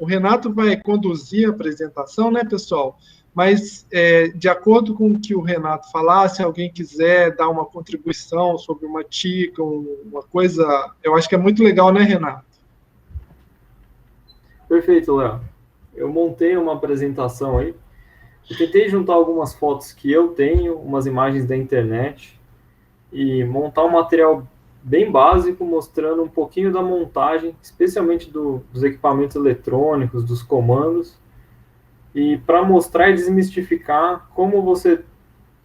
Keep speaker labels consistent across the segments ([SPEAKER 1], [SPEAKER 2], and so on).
[SPEAKER 1] o Renato vai conduzir a apresentação, né, pessoal? Mas, de acordo com o que o Renato falar, se alguém quiser dar uma contribuição sobre uma dica, uma coisa, eu acho que é muito legal, né, Renato?
[SPEAKER 2] Perfeito, Léo. Eu montei uma apresentação aí. Eu tentei juntar algumas fotos que eu tenho, umas imagens da internet, e montar um material bem básico, mostrando um pouquinho da montagem, especialmente dos equipamentos eletrônicos, dos comandos, e para mostrar e desmistificar como você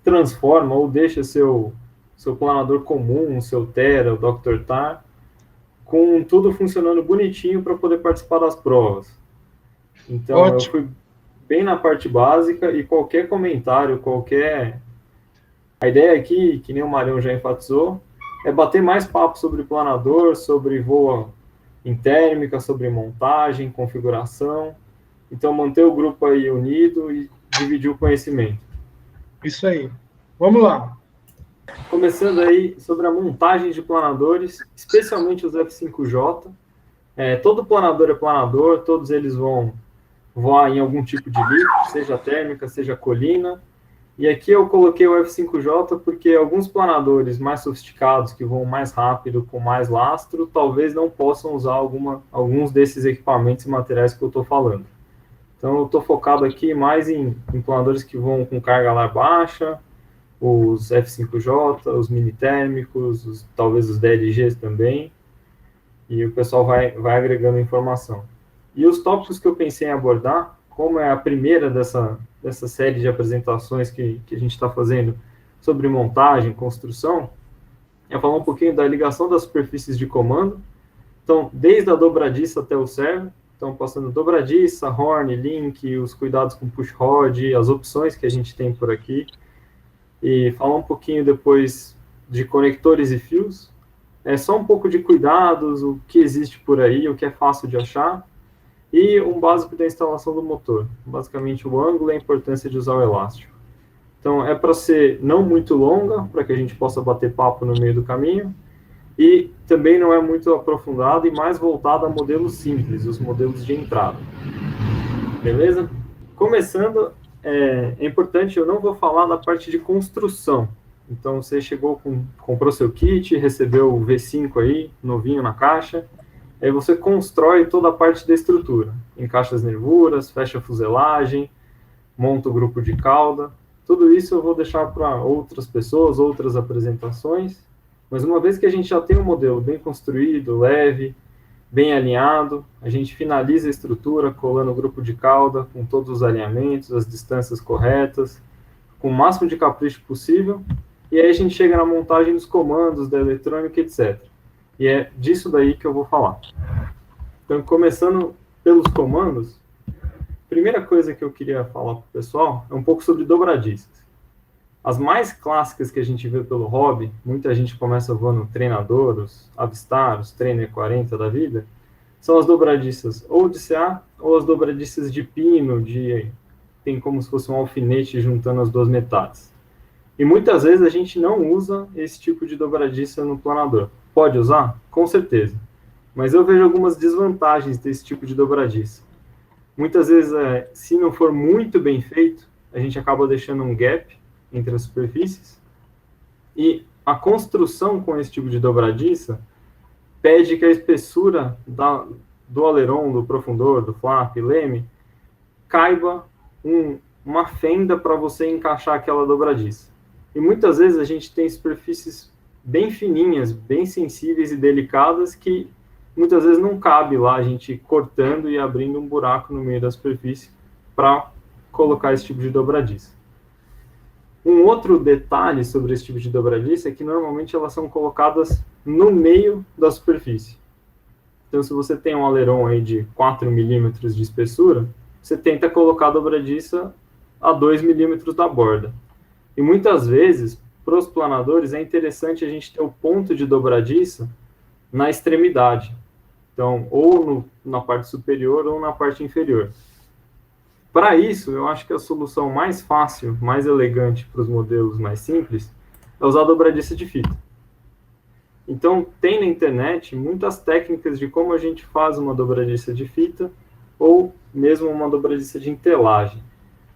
[SPEAKER 2] transforma ou deixa seu planador comum, o seu Tera, o Dr. Tar, com tudo funcionando bonitinho para poder participar das provas. Então, eu
[SPEAKER 1] Ótimo.
[SPEAKER 2] fui bem na parte básica e qualquer comentário, A ideia aqui, que nem o Marião já enfatizou, é bater mais papo sobre planador, sobre voo em térmica, sobre montagem, configuração. Então, manter o grupo aí unido e dividir o conhecimento.
[SPEAKER 1] Isso aí. Vamos lá.
[SPEAKER 2] Começando aí sobre a montagem de planadores, especialmente os F5J. Todo planador é planador, todos eles vão voar em algum tipo de lift, seja térmica, seja colina. E aqui eu coloquei o F5J porque alguns planadores mais sofisticados, que voam mais rápido, com mais lastro, talvez não possam usar alguns desses equipamentos e materiais que eu estou falando. Então, eu estou focado aqui mais em planadores que voam com carga lar baixa, os F5J, os mini térmicos, talvez os DLGs também, e o pessoal vai agregando informação. E os tópicos que eu pensei em abordar, como é a primeira dessa série de apresentações que a gente está fazendo sobre montagem, construção, é falar um pouquinho da ligação das superfícies de comando, então, desde a dobradiça até o servo, então passando dobradiça, horn, link, os cuidados com push rod, as opções que a gente tem por aqui, e falar um pouquinho depois de conectores e fios, só um pouco de cuidados, o que existe por aí, o que é fácil de achar, e um básico da instalação do motor, basicamente o ângulo e a importância de usar o elástico. Então, é para ser não muito longa, para que a gente possa bater papo no meio do caminho, e também não é muito aprofundado e mais voltado a modelos simples, os modelos de entrada. Beleza? Começando, é importante, eu não vou falar da parte de construção. Então, você comprou seu kit, recebeu o V5 aí, novinho na caixa, aí você constrói toda a parte da estrutura. Encaixa as nervuras, fecha a fuselagem, monta o grupo de cauda. Tudo isso eu vou deixar para outras pessoas, outras apresentações. Mas uma vez que a gente já tem um modelo bem construído, leve, bem alinhado, a gente finaliza a estrutura colando o grupo de cauda com todos os alinhamentos, as distâncias corretas, com o máximo de capricho possível, e aí a gente chega na montagem dos comandos, da eletrônica, etc. E é disso daí que eu vou falar. Então, começando pelos comandos, a primeira coisa que eu queria falar para o pessoal é um pouco sobre dobradiças. As mais clássicas que a gente vê pelo hobby, muita gente começa voando treinador, os Avistar, os Trainer 40 da vida, são as dobradiças ou de CA ou as dobradiças de pino, tem como se fosse um alfinete juntando as duas metades. E muitas vezes a gente não usa esse tipo de dobradiça no planador. Pode usar? Com certeza. Mas eu vejo algumas desvantagens desse tipo de dobradiça. Muitas vezes, se não for muito bem feito, a gente acaba deixando um gap entre as superfícies. E a construção com esse tipo de dobradiça pede que a espessura do aleron, do profundor, do flap, leme, caiba uma fenda para você encaixar aquela dobradiça. E muitas vezes a gente tem superfícies bem fininhas, bem sensíveis e delicadas que muitas vezes não cabe lá a gente cortando e abrindo um buraco no meio da superfície para colocar esse tipo de dobradiça. Um outro detalhe sobre esse tipo de dobradiça é que normalmente elas são colocadas no meio da superfície. Então, se você tem um aleron aí de 4 milímetros de espessura, você tenta colocar a dobradiça a 2 milímetros da borda. E muitas vezes, para os planadores, é interessante a gente ter o ponto de dobradiça na extremidade. Então, ou na parte superior ou na parte inferior. Para isso, eu acho que a solução mais fácil, mais elegante para os modelos mais simples, é usar a dobradiça de fita. Então, tem na internet muitas técnicas de como a gente faz uma dobradiça de fita ou mesmo uma dobradiça de entelagem.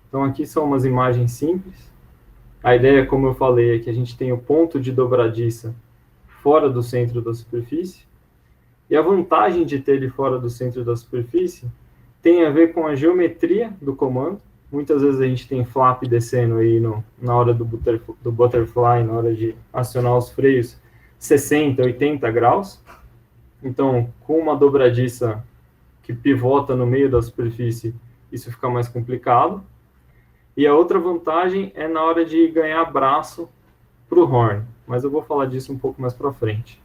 [SPEAKER 2] Então, aqui são umas imagens simples. A ideia, como eu falei, é que a gente tem o ponto de dobradiça fora do centro da superfície, e a vantagem de ter ele fora do centro da superfície tem a ver com a geometria do comando. Muitas vezes a gente tem flap descendo aí na hora do butterfly, na hora de acionar os freios, 60, 80 graus. Então, com uma dobradiça que pivota no meio da superfície, isso fica mais complicado. E a outra vantagem é na hora de ganhar braço para o horn, mas eu vou falar disso um pouco mais para frente.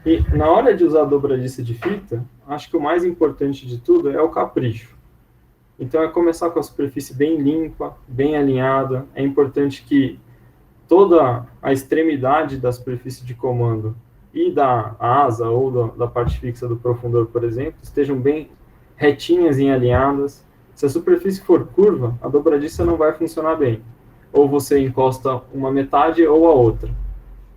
[SPEAKER 2] E na hora de usar a dobradiça de fita, acho que o mais importante de tudo é o capricho. Então é começar com a superfície bem limpa, bem alinhada. É importante que toda a extremidade da superfície de comando e da asa ou da parte fixa do profundor, por exemplo, estejam bem retinhas e alinhadas. Se a superfície for curva, a dobradiça não vai funcionar bem. Ou você encosta uma metade ou a outra.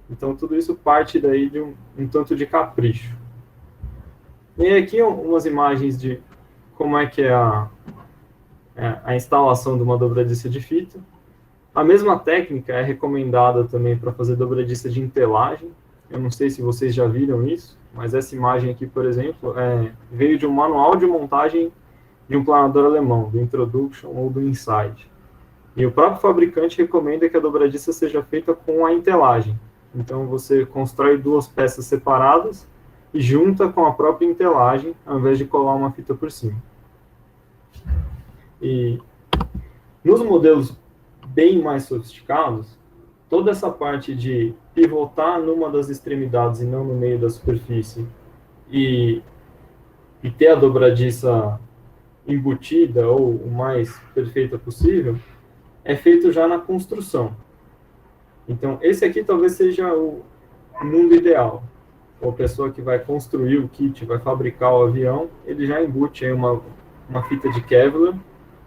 [SPEAKER 2] Então, tudo isso parte daí de um tanto de capricho. E aqui umas imagens de como é que é a instalação de uma dobradiça de fita. A mesma técnica é recomendada também para fazer dobradiça de entelagem. Eu não sei se vocês já viram isso, mas essa imagem aqui, por exemplo, veio de um manual de montagem de um planador alemão, do Introduction ou do Inside. E o próprio fabricante recomenda que a dobradiça seja feita com a entelagem. Então, você constrói duas peças separadas e junta com a própria entelagem, ao invés de colar uma fita por cima. E nos modelos bem mais sofisticados, toda essa parte de pivotar numa das extremidades e não no meio da superfície e ter a dobradiça embutida ou o mais perfeita possível, é feito já na construção. Então, esse aqui talvez seja o mundo ideal. A pessoa que vai construir o kit, vai fabricar o avião, ele já embute aí uma fita de Kevlar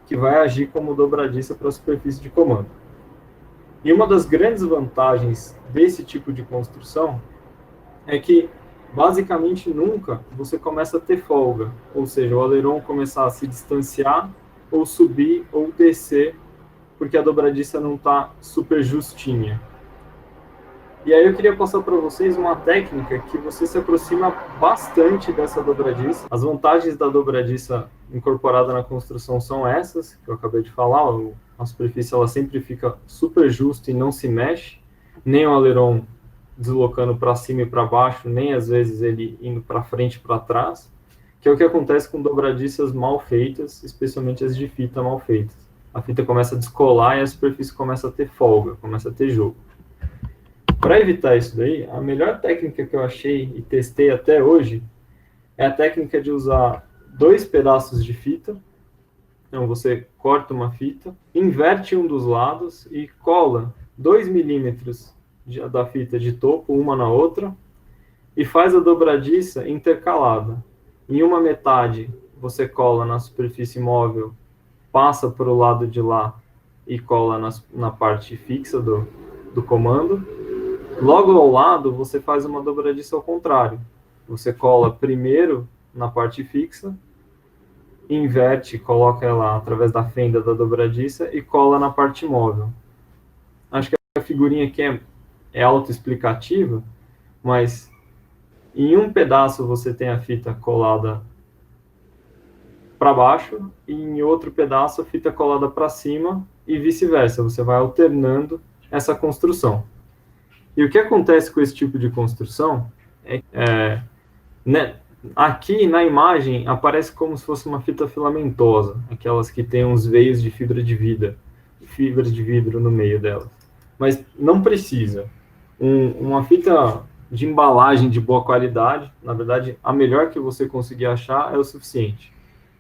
[SPEAKER 2] que vai agir como dobradiça para a superfície de comando. E uma das grandes vantagens desse tipo de construção é que, basicamente, nunca você começa a ter folga, ou seja, o aileron começar a se distanciar, ou subir, ou descer, porque a dobradiça não está super justinha. E aí eu queria passar para vocês uma técnica que você se aproxima bastante dessa dobradiça. As vantagens da dobradiça incorporada na construção são essas, que eu acabei de falar. A superfície ela sempre fica super justa e não se mexe, nem o aileron deslocando para cima e para baixo, nem às vezes ele indo para frente e para trás, que é o que acontece com dobradiças mal feitas, especialmente as de fita mal feitas. A fita começa a descolar e a superfície começa a ter folga, começa a ter jogo. Para evitar isso daí, a melhor técnica que eu achei e testei até hoje é a técnica de usar 2 pedaços de fita. Então, você corta uma fita, inverte um dos lados e cola 2 milímetros da fita de topo, uma na outra, e faz a dobradiça intercalada. Em uma metade, você cola na superfície móvel, passa para o lado de lá e cola na parte fixa do comando. Logo ao lado, você faz uma dobradiça ao contrário. Você cola primeiro na parte fixa, inverte, coloca ela através da fenda da dobradiça e cola na parte móvel. Acho que a figurinha aqui é autoexplicativa, mas em um pedaço você tem a fita colada para baixo e em outro pedaço a fita colada para cima e vice-versa. Você vai alternando essa construção. E o que acontece com esse tipo de construção né, aqui na imagem aparece como se fosse uma fita filamentosa, aquelas que tem uns veios de fibras de vidro no meio delas. Mas não precisa. Uma fita de embalagem de boa qualidade, na verdade, a melhor que você conseguir achar é o suficiente.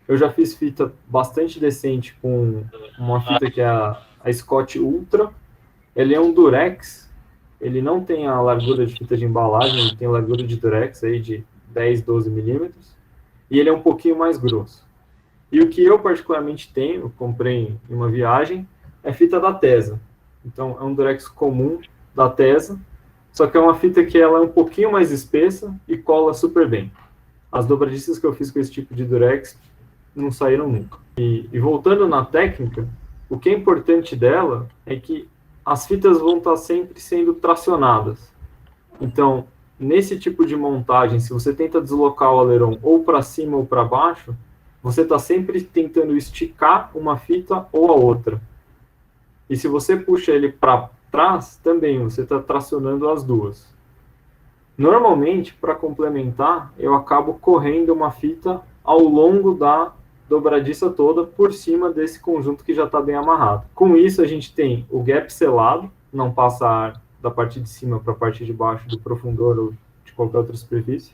[SPEAKER 2] Eu já fiz fita bastante decente com uma fita que é a Scott Ultra. Ele é um durex. Ele não tem a largura de fita de embalagem, ele tem a largura de durex aí de 10, 12 milímetros, e ele é um pouquinho mais grosso. E o que eu particularmente tenho, comprei em uma viagem, é fita da Tesa. Então, é um durex comum da Tesa, só que é uma fita que ela é um pouquinho mais espessa e cola super bem. as dobradiças que eu fiz com esse tipo de durex não saíram nunca. E voltando na técnica, o que é importante dela é que as fitas vão estar sempre sendo tracionadas. Então, nesse tipo de montagem, se você tenta deslocar o aleirão ou para cima ou para baixo, você está sempre tentando esticar uma fita ou a outra. E se você puxa ele para trás, também você está tracionando as duas. Normalmente, para complementar, eu acabo correndo uma fita ao longo da dobradiça toda por cima desse conjunto que já está bem amarrado. Com isso, a gente tem o gap selado, não passa ar da parte de cima para a parte de baixo do profundor ou de qualquer outra superfície,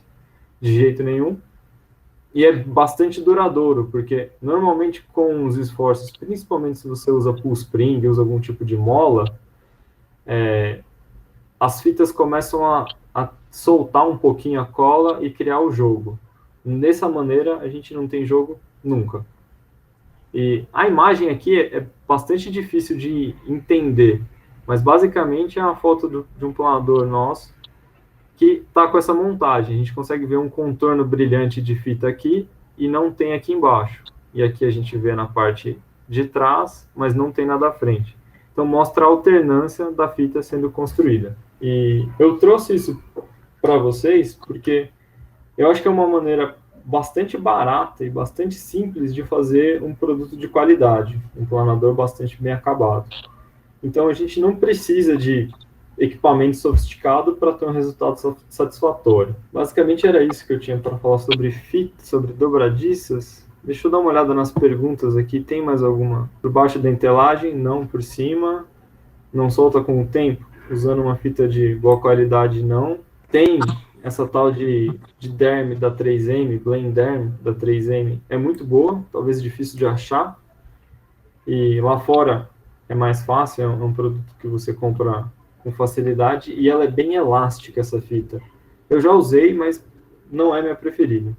[SPEAKER 2] de jeito nenhum. E é bastante duradouro, porque normalmente com os esforços, principalmente se você usa pull spring, usa algum tipo de mola, as fitas começam a soltar um pouquinho a cola e criar o jogo. Dessa maneira, a gente não tem jogo nunca. E a imagem aqui é bastante difícil de entender, mas basicamente é uma foto de um planador nosso que está com essa montagem. A gente consegue ver um contorno brilhante de fita aqui e não tem aqui embaixo. E aqui a gente vê na parte de trás, mas não tem nada à frente. Então mostra a alternância da fita sendo construída. E eu trouxe isso para vocês porque eu acho que é uma maneira bastante barata e bastante simples de fazer um produto de qualidade, um planador bastante bem acabado. Então a gente não precisa de equipamento sofisticado para ter um resultado satisfatório. Basicamente era isso que eu tinha para falar sobre fita, sobre dobradiças. Deixa eu dar uma olhada nas perguntas aqui. Tem mais alguma? Por baixo da entelagem? Não. Por cima? Não solta com o tempo? Usando uma fita de boa qualidade? Não. Tem essa tal de derm da 3M, Blend Derm da 3M. É muito boa, talvez difícil de achar. E lá fora é mais fácil, é um produto que você compra com facilidade e ela é bem elástica, essa fita. Eu já usei, mas não é minha preferida.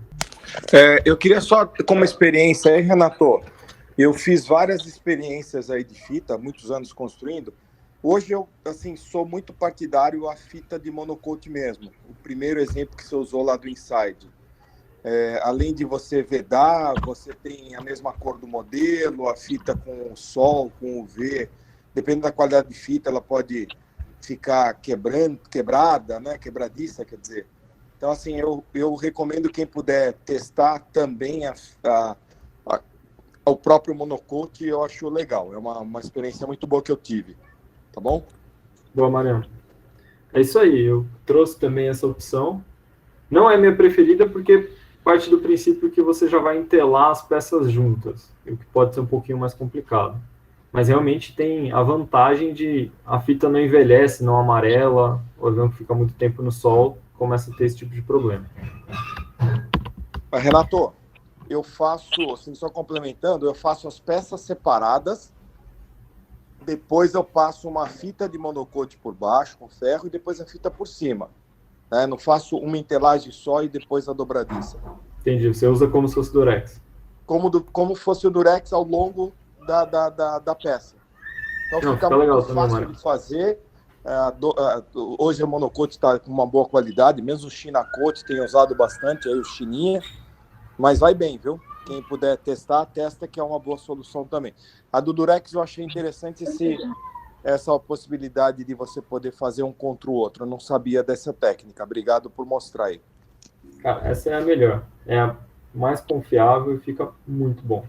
[SPEAKER 3] Eu queria só, como experiência aí, Renato, eu fiz várias experiências aí de fita, muitos anos construindo. Hoje eu, assim, sou muito partidário à fita de monocoat mesmo. O primeiro exemplo que você usou lá do Inside. Além de você vedar, você tem a mesma cor do modelo, a fita com o sol, com o UV. Dependendo da qualidade de fita, ela pode ficar quebrada, né? Quebradiça, quer dizer. Então, assim, eu recomendo quem puder testar também o próprio monocoat, eu acho legal. É uma experiência muito boa que eu tive. Tá bom?
[SPEAKER 2] Boa, Mariano. É isso aí, eu trouxe também essa opção. Não é minha preferida porque parte do princípio que você já vai entelar as peças juntas, o que pode ser um pouquinho mais complicado. Mas realmente tem a vantagem de a fita não envelhece, não amarela, o avião que fica muito tempo no sol começa a ter esse tipo de problema.
[SPEAKER 3] Mas, Renato, eu faço, assim, só complementando, eu faço as peças separadas, depois eu passo uma fita de monocoat por baixo, com ferro, e depois a fita por cima. Né? Não faço uma entelagem só e depois a dobradiça.
[SPEAKER 2] Entendi, você usa como se fosse durex.
[SPEAKER 3] Como fosse o durex ao longo da peça. Então fica muito
[SPEAKER 2] legal
[SPEAKER 3] fácil
[SPEAKER 2] também,
[SPEAKER 3] de fazer. Hoje o monocoat está com uma boa qualidade, mesmo o Chinacoat tem usado bastante, aí o Chininha, mas vai bem, viu? Quem puder testar, testa, que é uma boa solução também. A do durex eu achei interessante essa possibilidade de você poder fazer um contra o outro. Eu não sabia dessa técnica. Obrigado por mostrar aí.
[SPEAKER 2] Cara, essa é a melhor. É a mais confiável e fica muito bom.